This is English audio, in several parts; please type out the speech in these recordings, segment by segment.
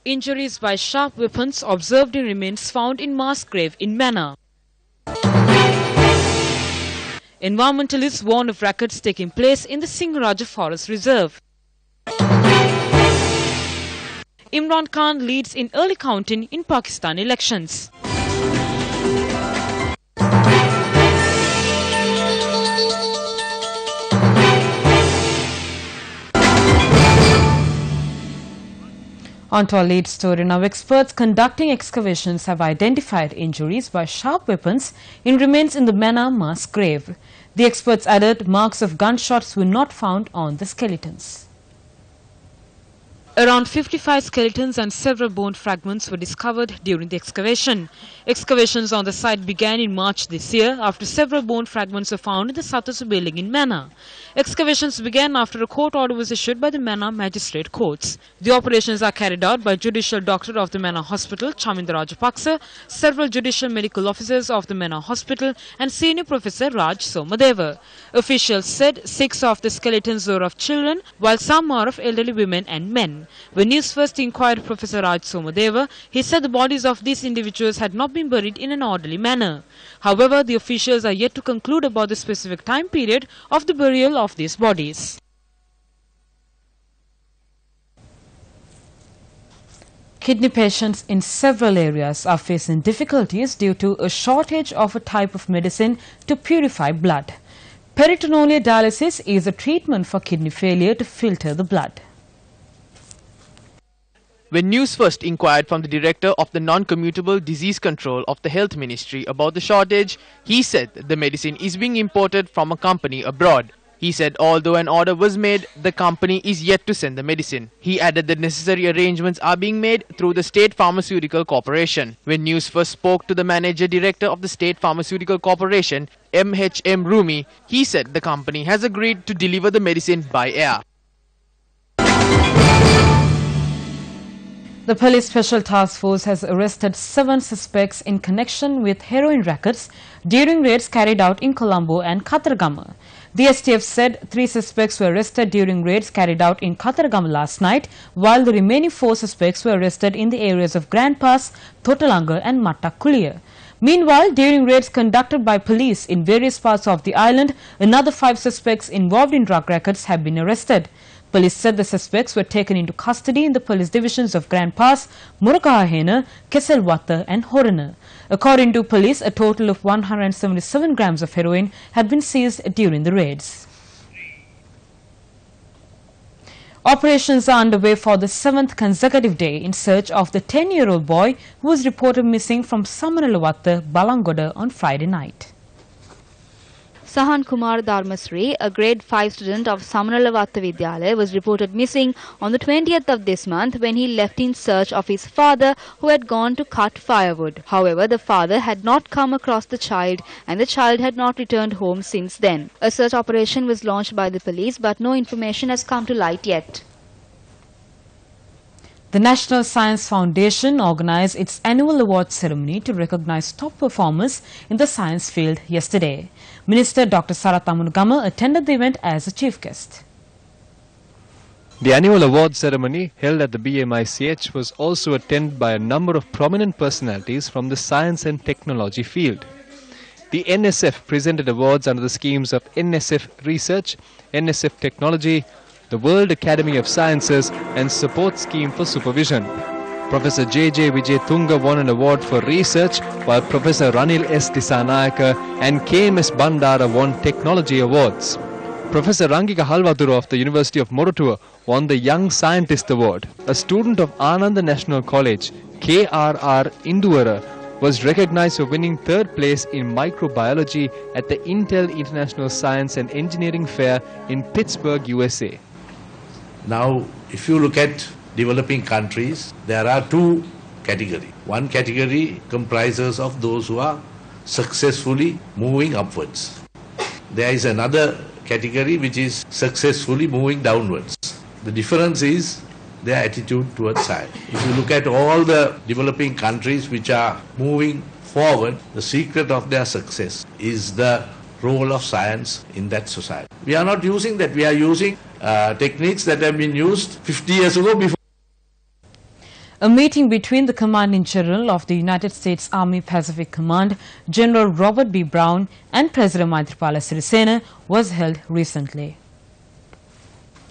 Injuries by sharp weapons observed in remains found in mass grave in Mannar. Environmentalists warn of rackets taking place in the Singharaja Forest Reserve. Imran Khan leads in early counting in Pakistan elections. On to our lead story. Now, experts conducting excavations have identified injuries by sharp weapons in remains in the Mannar mass grave. The experts added marks of gunshots were not found on the skeletons. Around 55 skeletons and several bone fragments were discovered during the excavation. Excavations on the site began in March this year after several bone fragments were found in the Satasu building in Mannar. Excavations began after a court order was issued by the Mannar Magistrate Courts. The operations are carried out by Judicial Doctor of the Mannar Hospital, Chaminda Rajapaksa, several Judicial Medical Officers of the Mannar Hospital and Senior Professor Raj Somadeva. Officials said 6 of the skeletons were of children, while some are of elderly women and men. When Newsfirst inquired Professor Raj Somadeva, he said the bodies of these individuals had not been buried in an orderly manner. However, the officials are yet to conclude about the specific time period of the burial of these bodies. Kidney patients in several areas are facing difficulties due to a shortage of a type of medicine to purify blood. Peritoneal dialysis is a treatment for kidney failure to filter the blood. When Newsfirst inquired from the Director of the Non-Commutable Disease Control of the Health Ministry about the shortage, he said that the medicine is being imported from a company abroad. He said although an order was made, the company is yet to send the medicine. He added that necessary arrangements are being made through the State Pharmaceutical Corporation. When Newsfirst spoke to the Manager Director of the State Pharmaceutical Corporation, MHM Rumi, he said the company has agreed to deliver the medicine by air. The Police Special Task Force has arrested 7 suspects in connection with heroin rackets during raids carried out in Colombo and Katharagama. The STF said 3 suspects were arrested during raids carried out in Katharagama last night, while the remaining 4 suspects were arrested in the areas of Grand Pass, Thotalanga and Mattakuliya. Meanwhile, during raids conducted by police in various parts of the island, another 5 suspects involved in drug rackets have been arrested. Police said the suspects were taken into custody in the police divisions of Grand Pass, Murakahena, Keselwata and Horana. According to police, a total of 177 grams of heroin had been seized during the raids. Operations are underway for the 7th consecutive day in search of the 10-year-old boy who was reported missing from Samanalawatha, Balangoda on Friday night. Sahan Kumar Dharmasri, a grade 5 student of Samanalawatha Vidyalaya, was reported missing on the 20th of this month when he left in search of his father who had gone to cut firewood. However, the father had not come across the child and the child had not returned home since then. A search operation was launched by the police, but no information has come to light yet. The National Science Foundation organized its annual award ceremony to recognize top performers in the science field yesterday. Minister Dr. Sarathamunagama attended the event as a chief guest. The annual award ceremony held at the BMICH was also attended by a number of prominent personalities from the science and technology field. The NSF presented awards under the schemes of NSF Research, NSF Technology, the World Academy of Sciences and Support Scheme for Supervision. Professor J.J. Vijay Tunga won an award for research, while Professor Ranil S. Disanayaka and KMS Bandara won technology awards. Professor Rangika Halwaduru of the University of Moratuwa won the Young Scientist Award. A student of Ananda National College, KRR Induvara, was recognized for winning 3rd place in microbiology at the Intel International Science and Engineering Fair in Pittsburgh, USA. Now, if you look at developing countries, there are 2 categories. One category comprises of those who are successfully moving upwards. There is another category which is successfully moving downwards. The difference is their attitude towards science. If you look at all the developing countries which are moving forward, the secret of their success is the role of science in that society. We are not using that. We are using techniques that have been used 50 years ago before. A meeting between the Commanding General of the United States Army Pacific Command, General Robert B. Brown, and President Maithripala Sirisena was held recently.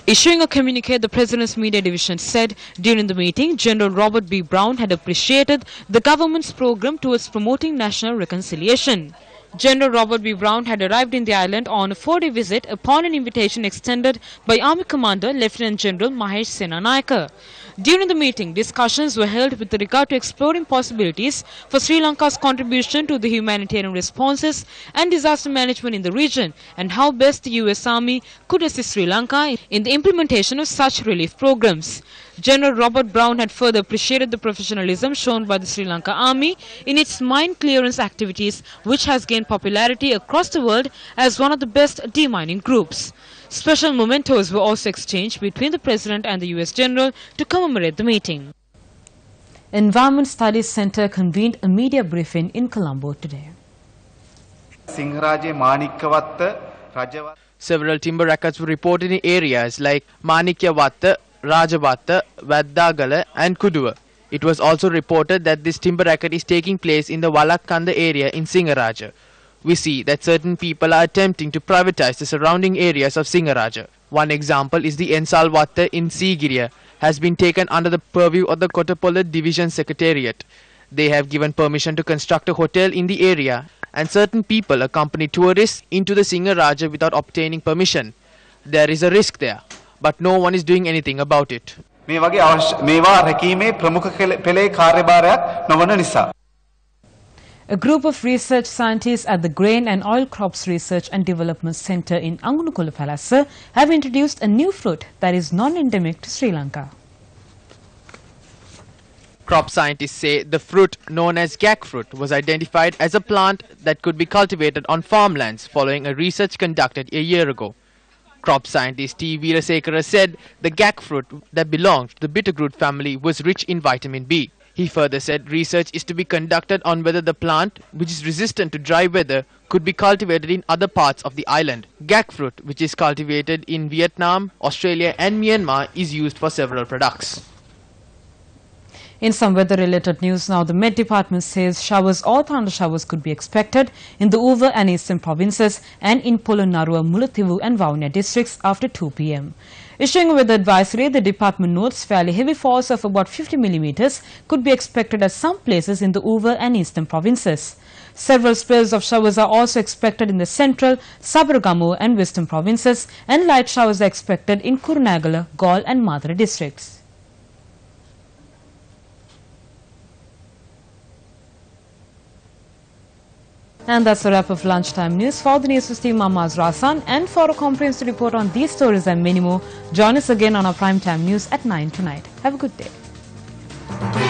Issuing a communique, the President's Media Division said during the meeting, General Robert B. Brown had appreciated the government's program towards promoting national reconciliation. General Robert B. Brown had arrived in the island on a 4-day visit upon an invitation extended by Army Commander Lieutenant General Mahesh Senanayake. During the meeting, discussions were held with regard to exploring possibilities for Sri Lanka's contribution to the humanitarian responses and disaster management in the region and how best the US Army could assist Sri Lanka in the implementation of such relief programs. General Robert Brown had further appreciated the professionalism shown by the Sri Lanka Army in its mine clearance activities, which has gained popularity across the world as one of the best demining groups. Special mementos were also exchanged between the President and the US General to commemorate the meeting. Environment Studies Centre convened a media briefing in Colombo today. Several timber records were reported in areas like Manikyawatta, Rajavatta, Vaddagala and Kuduwa. It was also reported that this timber racket is taking place in the Walakkanda area in Singaraja. We see that certain people are attempting to privatize the surrounding areas of Singaraja. One example is the Ensalwatta in Sigiriya has been taken under the purview of the Kottapola Division Secretariat. They have given permission to construct a hotel in the area and certain people accompany tourists into the Singaraja without obtaining permission. There is a risk there, but no one is doing anything about it. A group of research scientists at the Grain and Oil Crops Research and Development Centre in Angunukula Palasa have introduced a new fruit that is non-endemic to Sri Lanka. Crop scientists say the fruit known as jackfruit was identified as a plant that could be cultivated on farmlands following a research conducted a year ago. Crop scientist T. Veerasekara said the jackfruit that belonged to the bitterroot family was rich in vitamin B. He further said research is to be conducted on whether the plant, which is resistant to dry weather, could be cultivated in other parts of the island. Jackfruit, which is cultivated in Vietnam, Australia and Myanmar, is used for several products. In some weather-related news now, the Met Department says showers or thunder showers could be expected in the Uva and Eastern provinces and in Polonnaruwa, Mullaitivu and Vavuniya districts after 2 p.m. Issuing a weather advisory, the department notes fairly heavy falls of about 50 millimeters could be expected at some places in the Uva and Eastern provinces. Several spells of showers are also expected in the central, Sabaragamu and Western provinces, and light showers are expected in Kurunegala, Galle and Madura districts. And that's a wrap of Lunchtime News. For the Newsfirst team, I'm Rasan, and for a comprehensive report on these stories and many more, join us again on our Primetime News at 9 tonight. Have a good day.